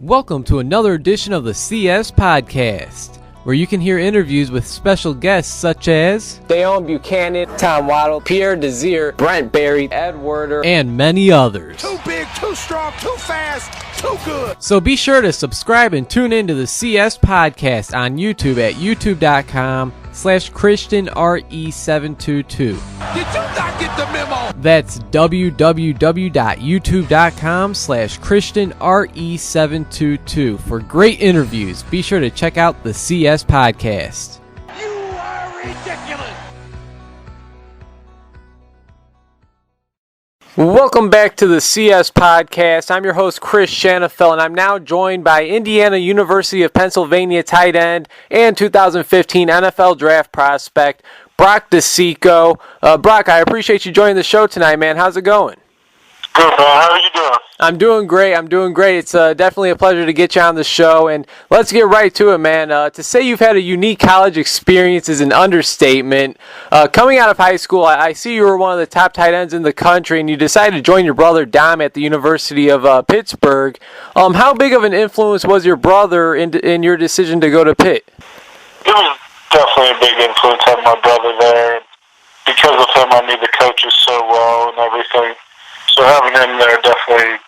Welcome to another edition of the CS Podcast, where you can hear interviews with special guests such as Dale Buchanan, Tom Waddle, Pierre Desir, Brent Berry, Ed Werder, and many others. Too big, too strong, too fast, too good. So be sure to subscribe and tune in to the CS Podcast on YouTube at youtube.com/ChristianRE722. Did you not get the memo? That's www.youtube.com/ChristianRE722 for great interviews. Be sure to check out the CS Podcast. You are ridiculous. Welcome back to the CS Podcast. I'm your host, Chris Shanafel, and I'm now joined by Indiana University of Pennsylvania tight end and 2015 NFL draft prospect, Brock DeCicco. Brock, I appreciate you joining the show tonight, man. How's it going? Good, man. How are you doing? I'm doing great. It's definitely a pleasure to get you on the show, and let's get right to it, man. To say you've had a unique college experience is an understatement. Coming out of high school, I see you were one of the top tight ends in the country, and you decided to join your brother Dom at the University of Pittsburgh. How big of an influence was your brother in your decision to go to Pitt? It was definitely a big influence having my brother there. Because of him, I knew the coaches so well and everything. So having him there definitely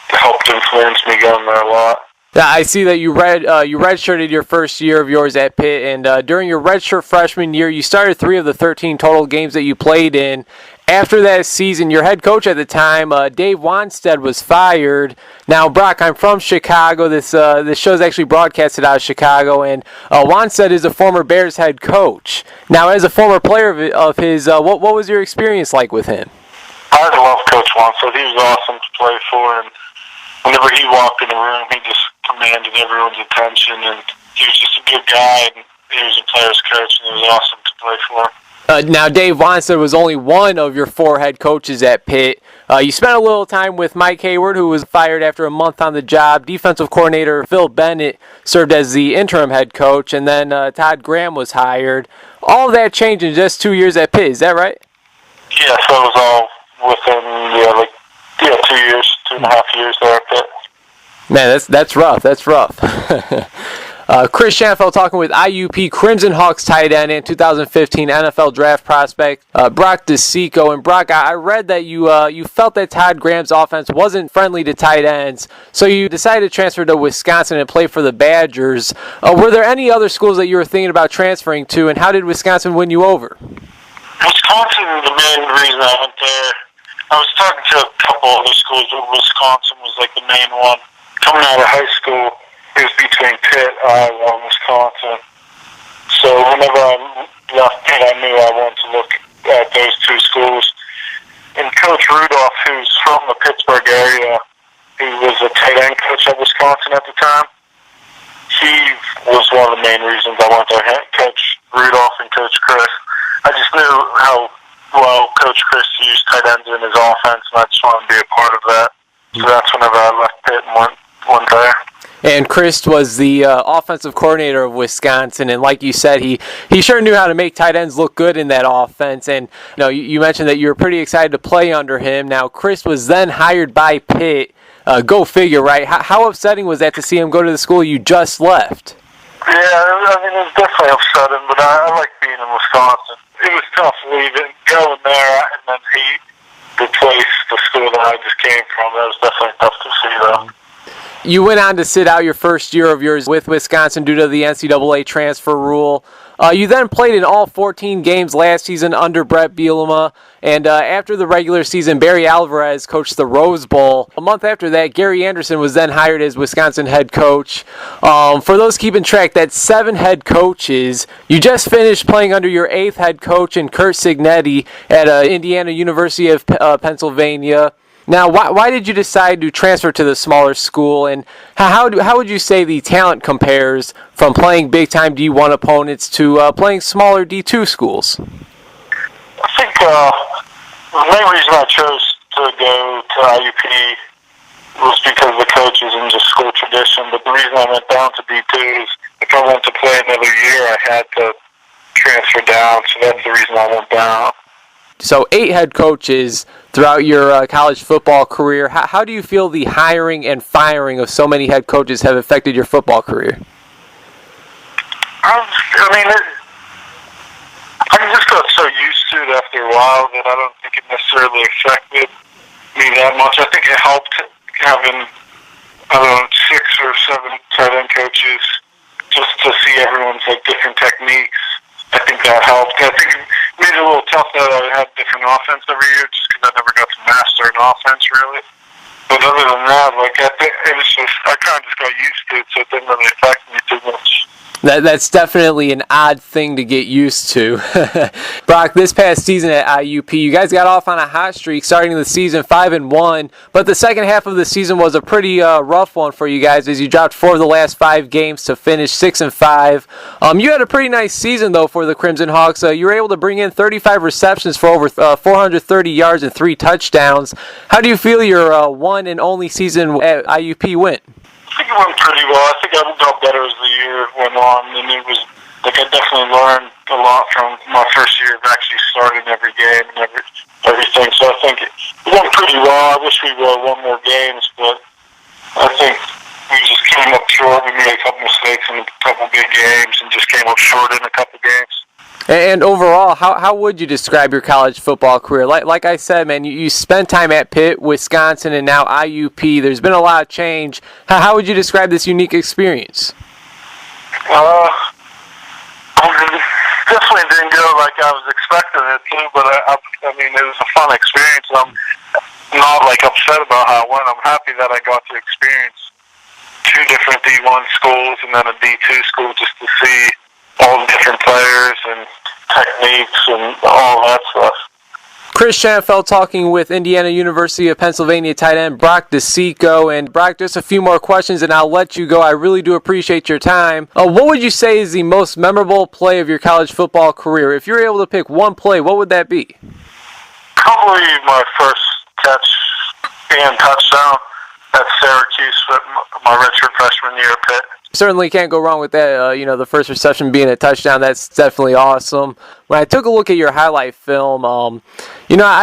helped influence me going there a lot. Yeah, I see that you redshirted your first year of yours at Pitt, and during your redshirt freshman year, you started 3 of the 13 total games that you played in. After that season, your head coach at the time, Dave Wanstead, was fired. Now, Brock, I'm from Chicago. This show is actually broadcasted out of Chicago, and Wanstead is a former Bears head coach. Now, as a former player of his, what was your experience like with him? I love Coach Wanstead. He was awesome to play for, and whenever he walked in the room, he just commanded everyone's attention, and he was just a good guy, and he was a player's coach, and he was awesome to play for. Now, Dave Wanstead was only one of your 4 head coaches at Pitt. You spent a little time with Mike Hayward, who was fired after a month on the job. Defensive coordinator Phil Bennett served as the interim head coach, and then Todd Graham was hired. All of that changed in just 2 years at Pitt, is that right? Yes, that was all within 2 years, 2.5 years there at Pitt. Man, that's rough. Chris Shanafel talking with IUP Crimson Hawks tight end and 2015 NFL draft prospect Brock DeCicco. And Brock, I read that you felt that Todd Graham's offense wasn't friendly to tight ends, so you decided to transfer to Wisconsin and play for the Badgers. Were there any other schools that you were thinking about transferring to, and how did Wisconsin win you over? Wisconsin, the main reason I went there, I was talking to a couple other schools, but Wisconsin was like the main one. Coming out of high school, it was between Pitt, Iowa, and Wisconsin. So whenever I left Pitt, I knew I wanted to look at those 2 schools. And Coach Rudolph, who's from the Pittsburgh area, who was a tight end coach at Wisconsin at the time, he was one of the main reasons I went there. Coach Rudolph and Coach Chris. I just knew how well Coach Chris used tight ends in his offense, and I just wanted to be a part of that. So that's whenever I left Pitt and went there. And Chris was the offensive coordinator of Wisconsin, and like you said, he sure knew how to make tight ends look good in that offense. And you mentioned that you were pretty excited to play under him. Now, Chris was then hired by Pitt. Go figure, right? How upsetting was that to see him go to the school you just left? Yeah, I mean, it was definitely upsetting, but I like being in Wisconsin. It was tough leaving, going there, and then he replaced the school that I just came from. That was definitely tough to see, though. You went on to sit out your first year of yours with Wisconsin due to the NCAA transfer rule. You then played in all 14 games last season under Brett Bielema, and after the regular season, Barry Alvarez coached the Rose Bowl. A month after that, Gary Anderson was then hired as Wisconsin head coach. For those keeping track, that's 7 head coaches. You just finished playing under your 8th head coach in Curt Cignetti at Indiana University of Pennsylvania. Now, why did you decide to transfer to the smaller school, and how would you say the talent compares from playing big-time D1 opponents to playing smaller D2 schools? I think the main reason I chose to go to IUP was because of the coaches and just school tradition, but the reason I went down to D2 is if I wanted to play another year, I had to transfer down, so that's the reason I went down. So 8 head coaches, throughout your college football career. How do you feel the hiring and firing of so many head coaches have affected your football career? I just got so used to it after a while that I don't think it necessarily affected me that much. I think it helped having, 6 or 7 tight end coaches just to see everyone's different techniques. I think that helped. I think it made it a little tough that I had different offense every year just because I never got to master an offense really. But other than that, I think it was just, I kind of just got used to it, so it didn't really affect me too much. That's definitely an odd thing to get used to. Brock, this past season at IUP, you guys got off on a hot streak starting the season 5-1, but the second half of the season was a pretty rough one for you guys as you dropped 4 of the last 5 games to finish 6-5. You had a pretty nice season, though, for the Crimson Hawks. You were able to bring in 35 receptions for over 430 yards and 3 touchdowns. How do you feel your one and only season at IUP went? I think it went pretty well. I think I got better as the year went on, and it was I definitely learned a lot from my first year of actually starting every game and everything. So I think it went pretty well. I wish we won more games, but I think we just came up short. We made a couple mistakes in a couple big games and just came up short in a couple games. And overall, how would you describe your college football career? Like I said, man, you spent time at Pitt, Wisconsin, and now IUP. There's been a lot of change. How would you describe this unique experience? Definitely didn't go like I was expecting it to, but I mean, it was a fun experience. I'm not upset about how it went. I'm happy that I got to experience 2 different D1 schools and then a D2 school just to see all the different players and techniques and all that stuff. Chris Schanfeld talking with Indiana University of Pennsylvania tight end Brock DeCicco. And Brock, just a few more questions and I'll let you go. I really do appreciate your time. What would you say is the most memorable play of your college football career? If you're able to pick one play, what would that be? Probably my first catch and touchdown at Syracuse, my redshirt freshman year at Pitt. Certainly can't go wrong with that. The first reception being a touchdown, that's definitely awesome. When I took a look at your highlight film, I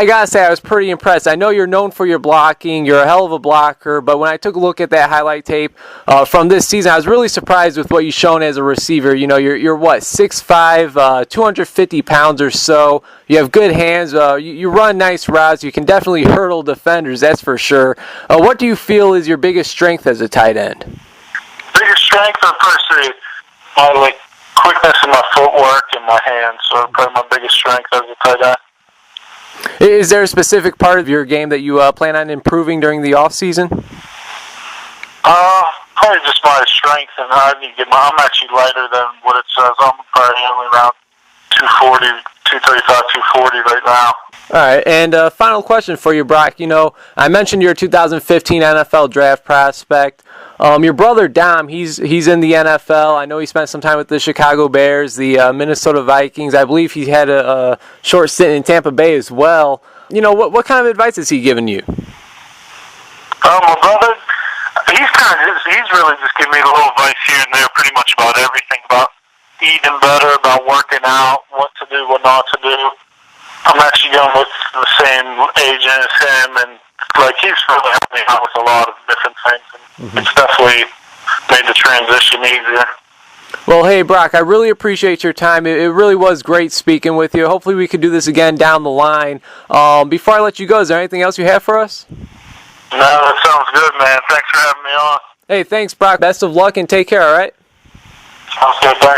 got to say I was pretty impressed. I know you're known for your blocking. You're a hell of a blocker. But when I took a look at that highlight tape from this season, I was really surprised with what you've shown as a receiver. You're what, 6'5", 250 pounds or so. You have good hands. You run nice routes. You can definitely hurdle defenders, that's for sure. What do you feel is your biggest strength as a tight end? Biggest strength, I'd probably say my quickness in my footwork and my hands. So probably my biggest strength as a tight end. Is there a specific part of your game that you plan on improving during the off season? Probably just my strength, and I'm actually lighter than what it says. I'm probably only around 240, 235, 240 right now. All right, and final question for you, Brock. I mentioned your 2015 NFL draft prospect. Your brother Dom, he's in the NFL. I know he spent some time with the Chicago Bears, the Minnesota Vikings. I believe he had a short stint in Tampa Bay as well. What kind of advice has he given you? My brother, he's really just giving me a little advice here and there, pretty much about everything, about eating better, about working out, what to do, what not to do. I'm actually going with the same agent as him, and he's really helped me out with a lot of different things. And It's definitely made the transition easier. Well, hey, Brock, I really appreciate your time. It really was great speaking with you. Hopefully we could do this again down the line. Before I let you go, is there anything else you have for us? No, that sounds good, man. Thanks for having me on. Hey, thanks, Brock. Best of luck and take care, all right? Sounds good. Thanks.